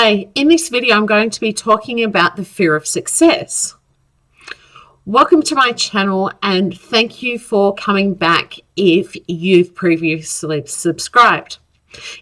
G'day. In this video, I'm going to be talking about the fear of success. Welcome to my channel and thank you for coming back if you've previously subscribed.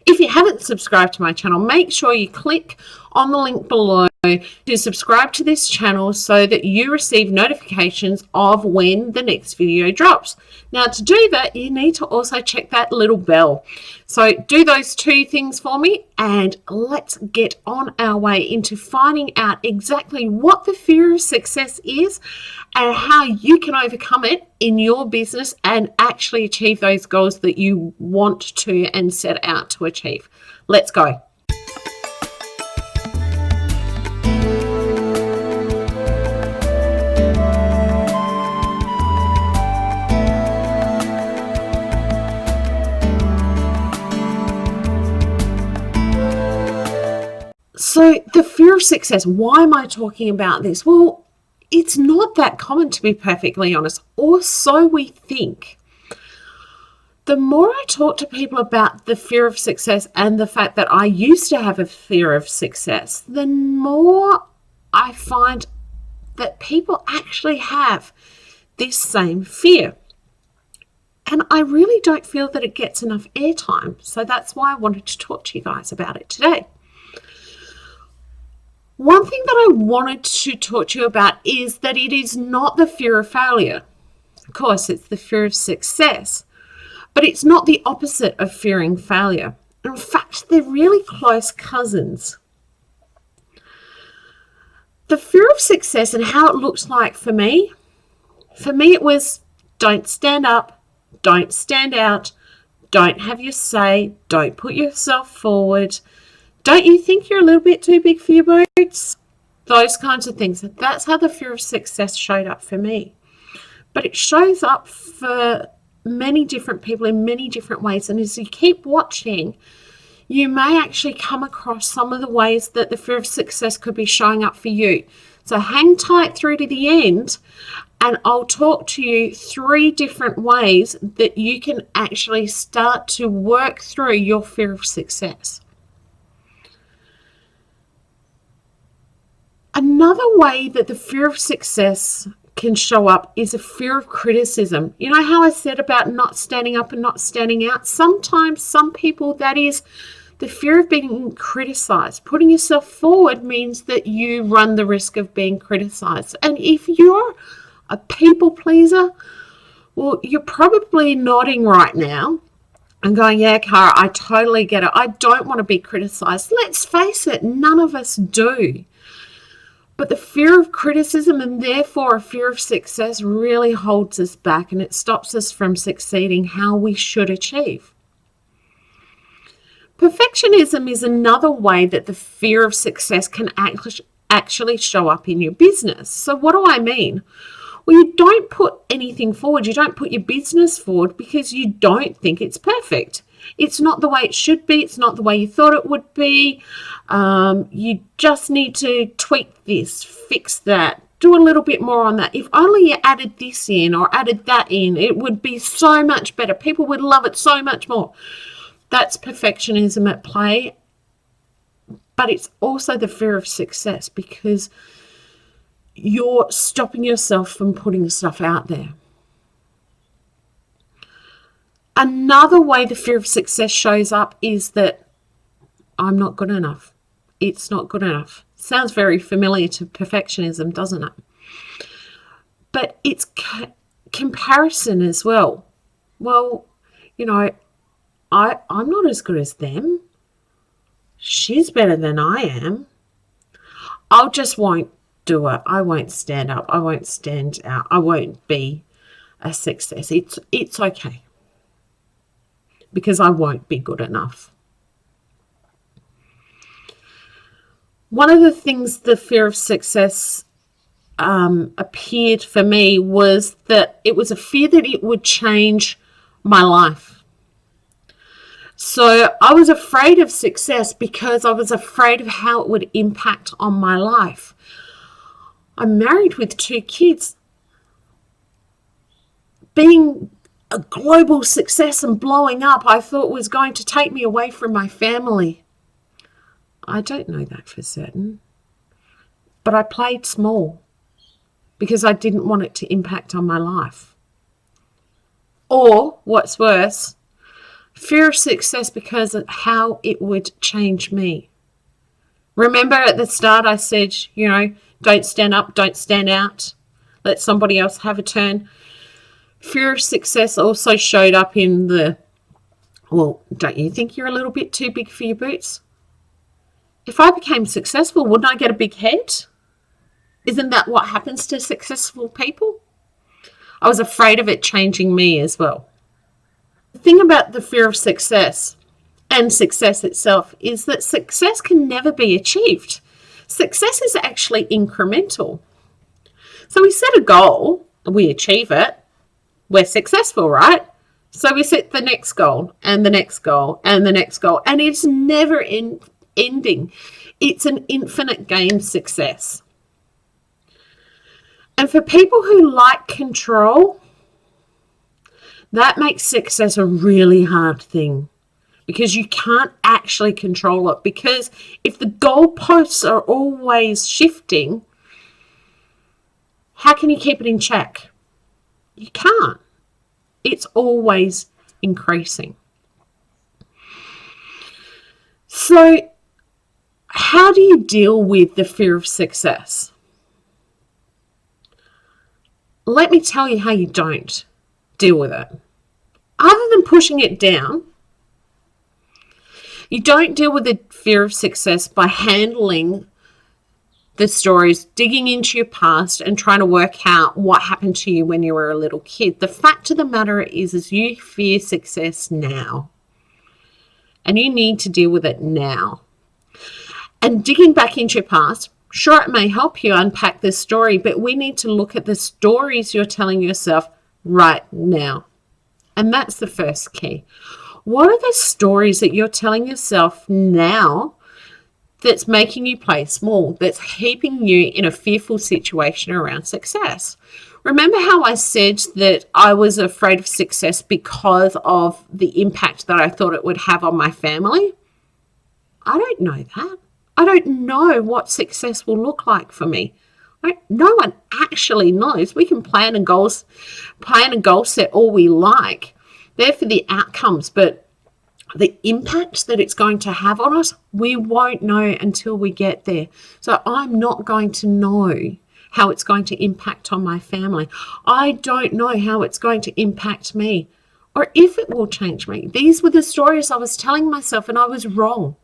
If you haven't subscribed to my channel, make sure you click on the link below to subscribe to this channel so that you receive notifications of when the next video drops. Now, to do that, you need to also check that little bell. So do those two things for me and let's get on our way into finding out exactly what the fear of success is and how you can overcome it in your business and actually achieve those goals that you want to and set out to achieve. Let's go. So the fear of success, why am I talking about this? Well, it's not that common, to be perfectly honest, or so we think. The more I talk to people about the fear of success and the fact that I used to have a fear of success, the more I find that people actually have this same fear. And I really don't feel that it gets enough airtime. So that's why I wanted to talk to you guys about it today. One thing that I wanted to talk to you about is that it is not the fear of failure. Of course, it's the fear of success, but it's not the opposite of fearing failure. In fact, they're really close cousins. The fear of success and how it looks like for me it was don't stand up, don't stand out, don't have your say, don't put yourself forward. Don't you think you're a little bit too big for your boots? Those kinds of things. That's how the fear of success showed up for me. But it shows up for many different people in many different ways. And as you keep watching, you may actually come across some of the ways that the fear of success could be showing up for you. So hang tight through to the end and I'll talk to you 3 different ways that you can actually start to work through your fear of success. Another way that the fear of success can show up is a fear of criticism. You know how I said about not standing up and not standing out? Sometimes some people, that is the fear of being criticized. Putting yourself forward means that you run the risk of being criticized. And if you're a people pleaser, well, you're probably nodding right now and going, yeah, Cara, I totally get it. I don't want to be criticized. Let's face it, none of us do. But the fear of criticism and therefore a fear of success really holds us back and it stops us from succeeding how we should achieve. Perfectionism is another way that the fear of success can actually show up in your business. So what do I mean? Well, you don't put anything forward. You don't put your business forward because you don't think it's perfect. It's not the way it should be. It's not the way you thought it would be. You just need to tweak this, fix that, do a little bit more on that. If only you added this in or added that in, it would be so much better. People would love it so much more. That's perfectionism at play. But it's also the fear of success because you're stopping yourself from putting stuff out there. Another way the fear of success shows up is that I'm not good enough. It's not good enough. Sounds very familiar to perfectionism, doesn't it? But it's comparison as well. Well, you know, I'm not as good as them. She's better than I am. I just won't do it. I won't stand up. I won't stand out. I won't be a success. It's okay. Because I won't be good enough. One of the things the fear of success appeared for me was that it was a fear that it would change my life. So I was afraid of success because I was afraid of how it would impact on my life. I'm married with 2 kids. Being a global success and blowing up, I thought was going to take me away from my family. I don't know that for certain. But I played small because I didn't want it to impact on my life. Or, what's worse, fear of success because of how it would change me. Remember at the start I said, don't stand up, don't stand out. Let somebody else have a turn. Fear of success also showed up in don't you think you're a little bit too big for your boots? If I became successful, wouldn't I get a big head? Isn't that what happens to successful people? I was afraid of it changing me as well. The thing about the fear of success and success itself is that success can never be achieved. Success is actually incremental. So we set a goal, we achieve it, we're successful, right? So we set the next goal and the next goal and the next goal, and it's never ending. It's an infinite game success. And for people who like control, that makes success a really hard thing because you can't actually control it. Because if the goalposts are always shifting, how can you keep it in check? You can't. It's always increasing. So, how do you deal with the fear of success? Let me tell you how you don't deal with it. Other than pushing it down, you don't deal with the fear of success by handling the stories, digging into your past and trying to work out what happened to you when you were a little kid. The fact of the matter is you fear success now. And you need to deal with it now. And digging back into your past, sure, it may help you unpack this story, but we need to look at the stories you're telling yourself right now. And that's the first key. What are the stories that you're telling yourself now that's making you play small, that's keeping you in a fearful situation around success? Remember how I said that I was afraid of success because of the impact that I thought it would have on my family? I don't know that. I don't know what success will look like for me. No one actually knows. We can plan a goal set all we like. They're for the outcomes, but the impact that it's going to have on us, we won't know until we get there. So I'm not going to know how it's going to impact on my family. I don't know how it's going to impact me or if it will change me. These were the stories I was telling myself, and I was wrong.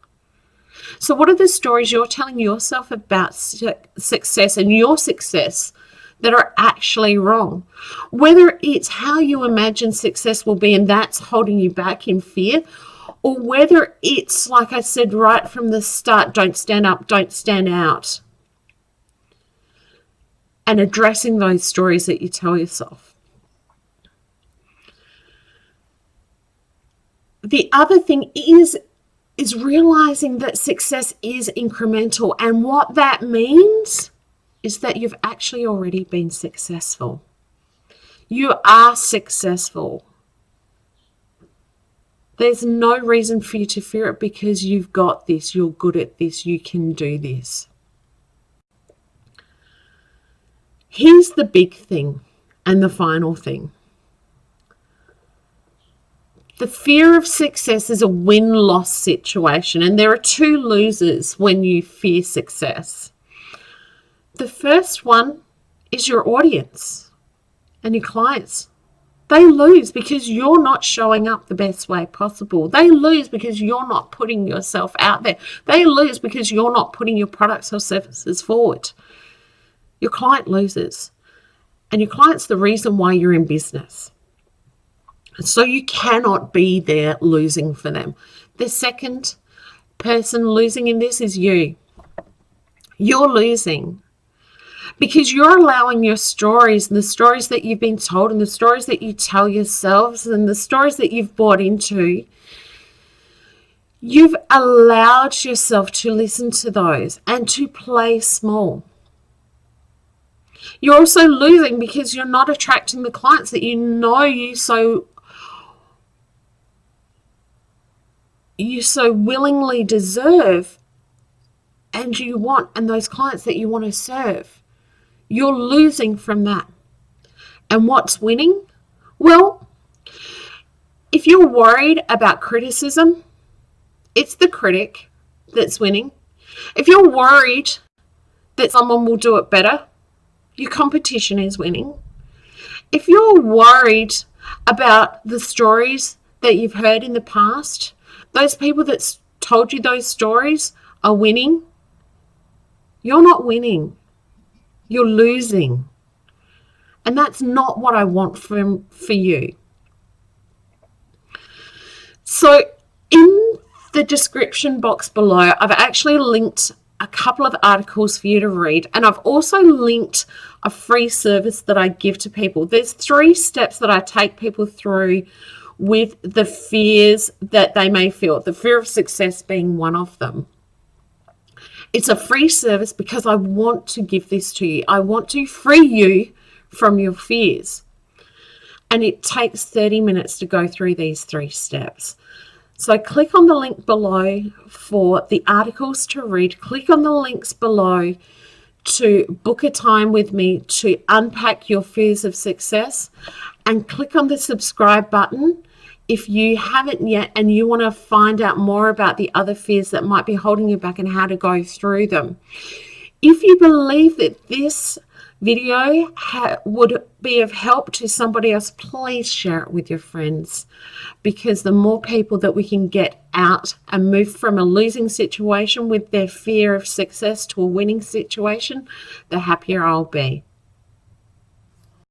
So what are the stories you're telling yourself about success and your success that are actually wrong? Whether it's how you imagine success will be and that's holding you back in fear, or whether it's, like I said right from the start, don't stand up, don't stand out. And addressing those stories that you tell yourself. The other thing is realizing that success is incremental. And what that means is that you've actually already been successful. You are successful. There's no reason for you to fear it because you've got this. You're good at this. You can do this. Here's the big thing and the final thing. The fear of success is a win-loss situation, and there are two losers when you fear success. The first one is your audience and your clients. They lose because you're not showing up the best way possible. They lose because you're not putting yourself out there. They lose because you're not putting your products or services forward. Your client loses, and your client's the reason why you're in business. So you cannot be there losing for them. The second person losing in this is you. You're losing because you're allowing your stories and the stories that you've been told and the stories that you tell yourselves and the stories that you've bought into. You've allowed yourself to listen to those and to play small. You're also losing because you're not attracting the clients that you know you so willingly deserve and you want, and those clients that you want to serve. You're losing from that. And what's winning? Well, if you're worried about criticism, it's the critic that's winning. If you're worried that someone will do it better, your competition is winning. If you're worried about the stories that you've heard in the past, those people that told you those stories are winning, you're not winning. You're losing. And that's not what I want for you. So in the description box below, I've actually linked a couple of articles for you to read, and I've also linked a free service that I give to people. There's 3 steps that I take people through with the fears that they may feel, the fear of success being one of them. It's a free service because I want to give this to you. I want to free you from your fears. And it takes 30 minutes to go through these 3 steps. So click on the link below for the articles to read. Click on the links below to book a time with me to unpack your fears of success. And click on the subscribe button if you haven't yet and you want to find out more about the other fears that might be holding you back and how to go through them. If you believe that this video would be of help to somebody else, please share it with your friends, because the more people that we can get out and move from a losing situation with their fear of success to a winning situation, the happier I'll be.